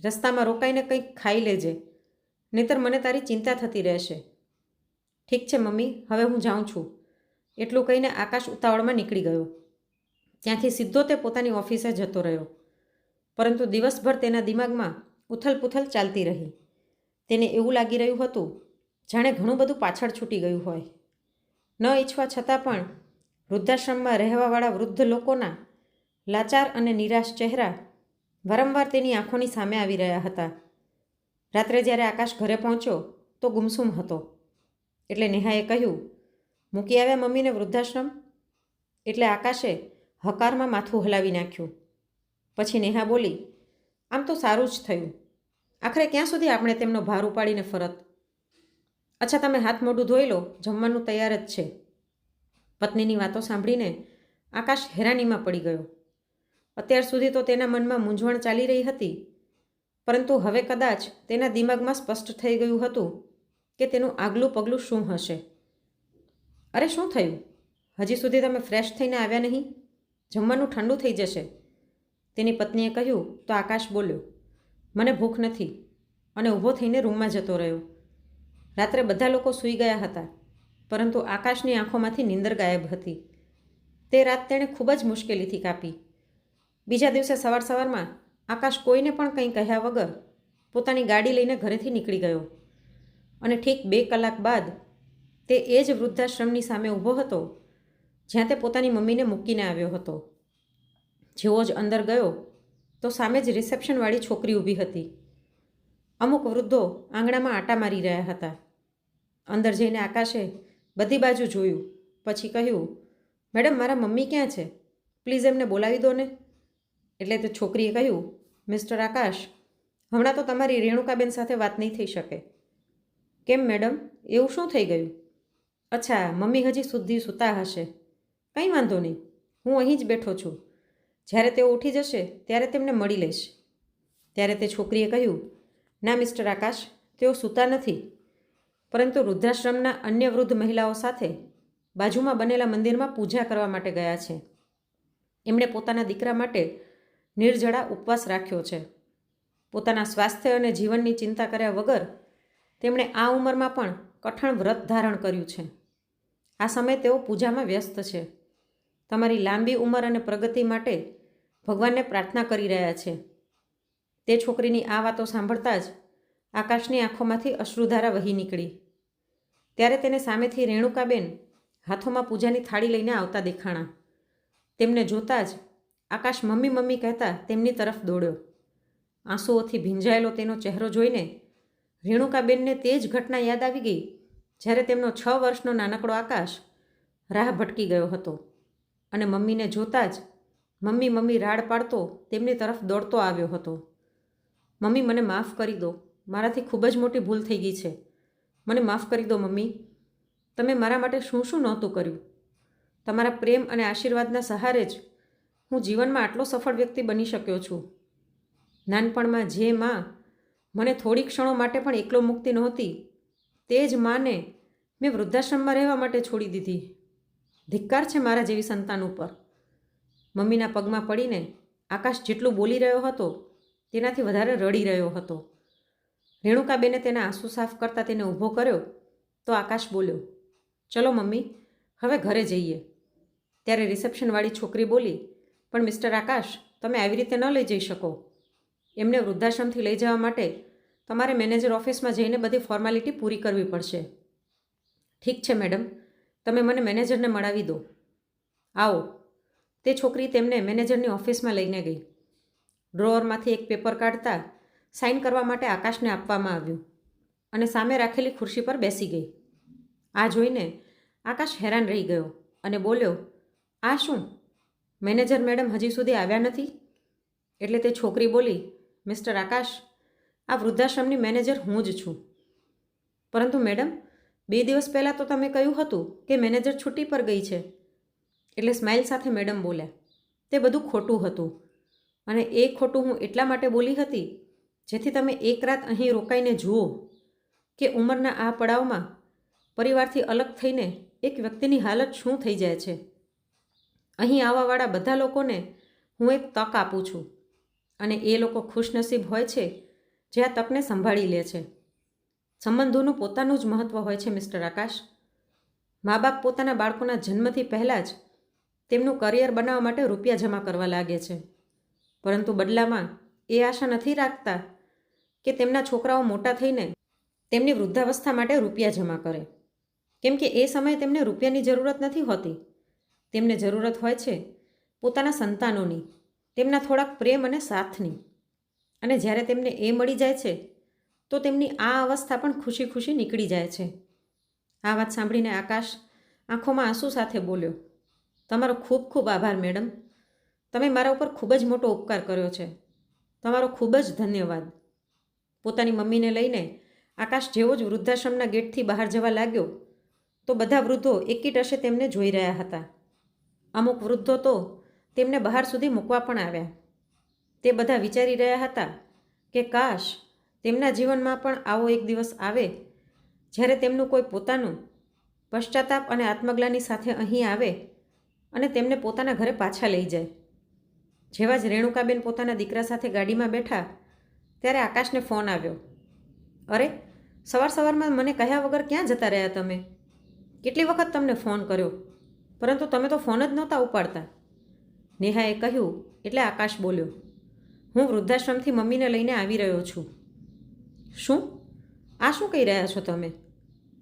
રસ્તામાં રોકાઈને કંઈક ખાઈ લેજે, નહીંતર મને તારી ચિંતા થતી રહેશે. ઠીક છે મમ્મી, હવે હું જાઉં છું. એટલું કહીને આકાશ ઉતાવળમાં નીકળી ગયો. ત્યાંથી સીધો તે પોતાની ઓફિસે જતો રહ્યો. પરંતુ દિવસભર તેના દિમાગમાં ઉથલપુથલ ચાલતી રહી. તેને એવું લાગી રહ્યું હતું જાણે ઘણું બધું પાછળ છૂટી ગયું હોય. ન ઈચ્છવા છતાં પણ વૃદ્ધાશ્રમમાં રહેવાવાળા વૃદ્ધ લોકોના લાચાર અને નિરાશ ચહેરા વારંવાર તેની આંખોની સામે આવી રહ્યા હતા. રાત્રે જ્યારે આકાશ ઘરે પહોંચ્યો તો ગુમસુમ હતો. એટલે નેહાએ કહ્યું, મૂકી આવ્યા મમ્મીને વૃદ્ધાશ્રમ? એટલે આકાશે હકારમાં માથું હલાવી નાખ્યું. પછી નેહા બોલી, આમ તો સારું જ થયું. આખરે ક્યાં સુધી આપણે તેમનો ભાર ઉપાડીને ફરત. અચ્છા તમે હાથ મોઢું ધોઈ લો, જમવાનું તૈયાર જ છે. પત્નીની વાતો સાંભળીને આકાશ હેરાનીમાં પડી ગયો. અત્યાર સુધી તો તેના મનમાં મૂંઝવણ ચાલી રહી હતી, પરંતુ હવે કદાચ તેના દિમાગમાં સ્પષ્ટ થઈ ગયું હતું કે તેનું આગલું પગલું શું હશે. અરે શું થયું? હજી સુધી તમે ફ્રેશ થઈને આવ્યા નહીં? જમવાનું ઠંડુ થઈ જશે. તેની પત્નીએ કહ્યું તો આકાશ બોલ્યો, મને ભૂખ નથી, અને ઊભો થઈને રૂમમાં જતો રહ્યો. રાત્રે બધા લોકો સૂઈ ગયા હતા, પરંતુ આકાશની આંખોમાંથી નીંદર ગાયબ હતી. તે રાત તેણે ખૂબ જ મુશ્કેલીથી કાપી. બીજા દિવસે સવાર સવારમાં આકાશ કોઈને પણ કંઈ કહ્યા વગર પોતાની ગાડી લઈને ઘરેથી નીકળી ગયો અને ઠીક 2 કલાક બાદ તે એ જ વૃદ્ધાશ્રમની સામે ઊભો હતો જ્યાં તે પોતાની મમ્મીને મૂકીને આવ્યો હતો. જેવો જ અંદર ગયો તો સામે જ રિસેપ્શનવાળી છોકરી ઊભી હતી. અમુક વૃદ્ધો આંગણામાં આંટા મારી રહ્યા હતા. અંદર જઈને આકાશે બધી બાજુ જોયું, પછી કહ્યું, મેડમ મારા મમ્મી ક્યાં છે? પ્લીઝ એમને બોલાવી દો ને. એટલે તે છોકરીએ કહ્યું, મિસ્ટર આકાશ, હમણાં તો તમારી રેણુકાબેન સાથે વાત નહીં થઈ શકે. કેમ મેડમ, એવું શું થઈ ગયું? અચ્છા, મમ્મી હજી સુધી સૂતા હશે. કંઈ વાંધો નહીં, હું અહીં જ બેઠો છું. જ્યારે તેઓ ઉઠી જશે ત્યારે તેમને મળી લઈશ. ત્યારે તે છોકરીએ કહ્યું, ના મિસ્ટર આકાશ, તેઓ સૂતા નથી, પરંતુ વૃદ્ધાશ્રમના અન્ય વૃદ્ધ મહિલાઓ સાથે બાજુમાં બનેલા મંદિરમાં પૂજા કરવા માટે ગયા છે. એમણે પોતાના દીકરા માટે નિર્જળા ઉપવાસ રાખ્યો છે. પોતાના સ્વાસ્થ્ય અને જીવનની ચિંતા કર્યા વગર તેમણે આ ઉંમરમાં પણ કઠણ વ્રત ધારણ કર્યું છે. આ સમયે તેઓ પૂજામાં વ્યસ્ત છે. તમારી લાંબી ઉંમર અને પ્રગતિ માટે ભગવાનને પ્રાર્થના કરી રહ્યા છે. તે છોકરીની આ વાતો સાંભળતા જ આકાશની આંખોમાંથી અશ્રુધારા વહી નીકળી. ત્યારે તેને સામેથી રેણુકાબેન હાથોમાં પૂજાની થાળી લઈને આવતા દેખાણા. તેમને જોતાં જ આકાશ મમ્મી મમ્મી કહેતા તેમની તરફ દોડ્યો. આંસુઓથી ભીંજાયેલો તેનો ચહેરો જોઈને રેણુકાબેનને તે જ ઘટના યાદ આવી ગઈ જ્યારે તેમનો 6 વર્ષનો નાનકડો આકાશ રાહ ભટકી ગયો હતો અને મમ્મીને જોતાં જ મમ્મી મમ્મી રાડ પાડતો તેમની તરફ દોડતો આવ્યો હતો. મમ્મી, મને માફ કરી દો, મારાથી ખૂબ જ મોટી ભૂલ થઈ ગઈ છે. મને માફ કરી દો મમ્મી. તમે મારા માટે શું શું નહોતું કર્યું. તમારા પ્રેમ અને આશીર્વાદના સહારે જ હું જીવનમાં આટલો સફળ વ્યક્તિ બની શક્યો છું. નાનપણમાં જે માં મને થોડી ક્ષણો માટે પણ એકલો મૂકતી નહોતી, તે જ માને મેં વૃદ્ધાશ્રમમાં રહેવા માટે છોડી દીધી. ધિક્કાર છે મારા જેવી સંતાન ઉપર. મમ્મીના પગમાં પડીને આકાશ જેટલું બોલી રહ્યો હતો તેનાથી વધારે રડી રહ્યો હતો. રેણુકાબેને તેના આંસુ સાફ કરતાં તેને ઊભો કર્યો તો આકાશ બોલ્યો, ચલો મમ્મી, હવે ઘરે જઈએ. ત્યારે રિસેપ્શનવાળી છોકરી બોલી, પણ મિસ્ટર આકાશ, તમે આવી રીતે ન લઈ જઈ શકો. એમને વૃદ્ધાશ્રમથી લઈ જવા માટે તમારે મેનેજર ઓફિસમાં જઈને બધી ફોર્માલિટી પૂરી કરવી પડશે. ઠીક છે મેડમ, તમે મને મેનેજરને મળાવી દો. આવો. તે છોકરી તેમને મેનેજરની ઓફિસમાં લઈને ગઈ. ડ્રોઅરમાંથી એક પેપર કાઢતા સાઇન કરવા માટે આકાશને આપવામાં આવ્યું અને સામે રાખેલી ખુરશી પર બેસી ગઈ. આ જોઈને આકાશ હેરાન રહી ગયો અને બોલ્યો, આ શું? મેનેજર મેડમ હજી સુધી આવ્યા નથી? એટલે તે છોકરી બોલી, મિસ્ટર આકાશ, આ વૃદ્ધાશ્રમની મેનેજર હું જ છું. પરંતુ મેડમ, 2 દિવસ પહેલાં તો તમે કહ્યું હતું કે મેનેજર છુટ્ટી પર ગઈ છે. એટલે સ્માઇલ સાથે મેડમ બોલ્યા, તે બધું ખોટું હતું અને એ ખોટું હું એટલા માટે બોલી હતી જેથી તમે એક રાત અહીં રોકાઈને જુઓ કે ઉંમરના આ પડાવમાં પરિવારથી અલગ થઈને એક વ્યક્તિની હાલત શું થઈ જાય છે. અહીં આવવાવાળા બધા લોકોને હું એક તક આપું છું અને એ લોકો ખુશનસીબ હોય છે જે આ તકને સંભાળી લે છે. સંબંધોનું પોતાનું જ મહત્ત્વ હોય છે મિસ્ટર આકાશ. મા બાપ પોતાના બાળકોના જન્મથી પહેલાં જ તેમનું કરિયર બનાવવા માટે રૂપિયા જમા કરવા લાગે છે, પરંતુ બદલામાં એ આશા નથી રાખતા કે તેમના છોકરાઓ મોટા થઈને તેમની વૃદ્ધાવસ્થા માટે રૂપિયા જમા કરે, કેમ કે એ સમયે તેમને રૂપિયાની જરૂરત નથી હોતી. તેમને જરૂરત હોય છે પોતાના સંતાનોની, તેમના થોડાક પ્રેમ અને સાથની. અને જ્યારે તેમને એ મળી જાય છે તો તેમની આ અવસ્થા પણ ખુશી ખુશી નીકળી જાય છે. આ વાત સાંભળીને આકાશ આંખોમાં આંસુ સાથે બોલ્યો, તમારો ખૂબ ખૂબ આભાર મેડમ. તમે મારા ઉપર ખૂબ જ મોટો ઉપકાર કર્યો છે. તમારો ખૂબ જ ધન્યવાદ. પોતાની મમ્મીને લઈને આકાશ જેવો જ વૃદ્ધાશ્રમના ગેટથી બહાર જવા લાગ્યો તો બધા વૃદ્ધો એકીટશે તેમને જોઈ રહ્યા હતા. અમુક વૃદ્ધો તો તેમને બહાર સુધી મૂકવા પણ આવ્યા. તે બધા વિચારી રહ્યા હતા કે કાશ તેમના જીવનમાં પણ આવો એક દિવસ આવે જ્યારે તેમનું કોઈ પોતાનું પશ્ચાતાપ અને આત્મગ્લાની સાથે અહીં આવે અને તેમને પોતાના ઘરે પાછા લઈ જાય. જેવા જ રેણુકાબેન પોતાના દીકરા સાથે ગાડીમાં બેઠા ત્યારે આકાશને ફોન આવ્યો. અરે, સવાર સવારમાં મને કહ્યા વગર ક્યાં જતા રહ્યા તમે? કેટલી વખત તમને ફોન કર્યો, પરંતુ તમે તો ફોન જ નહોતા ઉપાડતા. નેહાએ કહ્યું એટલે આકાશ બોલ્યો, હું વૃદ્ધાશ્રમથી મમ્મીને લઈને આવી રહ્યો છું. શું? આ શું કહી રહ્યા છો તમે?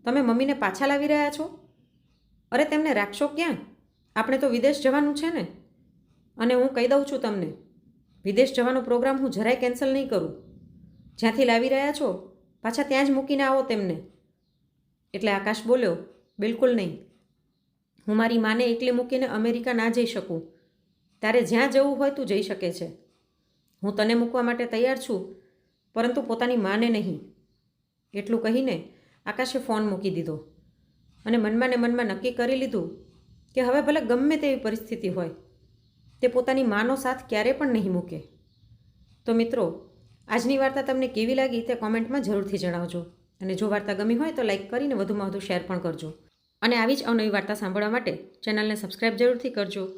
તમે મમ્મીને પાછા લાવી રહ્યા છો? અરે, તેમને રાખશો ક્યાં? આપણે તો વિદેશ જવાનું છે ને. અને હું કહી દઉં છું તમને, વિદેશ જવાનો પ્રોગ્રામ હું જરાય કેન્સલ નહીં કરું. જ્યાંથી લાવી રહ્યા છો પાછા ત્યાં જ મૂકીને આવો તેમને. એટલે આકાશ બોલ્યો, બિલકુલ નહીં. હું મારી માને એકલી મૂકીને અમેરિકા ના જઈ શકું. તારે જ્યાં જવું હોય તું જઈ શકે છે. હું તને મૂકવા માટે તૈયાર છું, પરંતુ પોતાની માને નહીં. એટલું કહીને આકાશે ફોન મૂકી દીધો અને મનમાં ને મનમાં નક્કી કરી લીધું કે હવે ભલે ગમે તેવી પરિસ્થિતિ હોય તે પોતાની માનો સાથ ક્યારે પણ નહીં મૂકે. તો મિત્રો, આજની વાર્તા તમને કેવી લાગી તે કોમેન્ટમાં જરૂરથી જણાવજો. અને જો વાર્તા ગમી હોય તો લાઈક કરીને વધુમાં વધુ શેર પણ કરજો. અને આવી જ અવનવી વાર્તા સાંભળવા માટે ચેનલને સબસ્ક્રાઈબ જરૂરથી કરજો.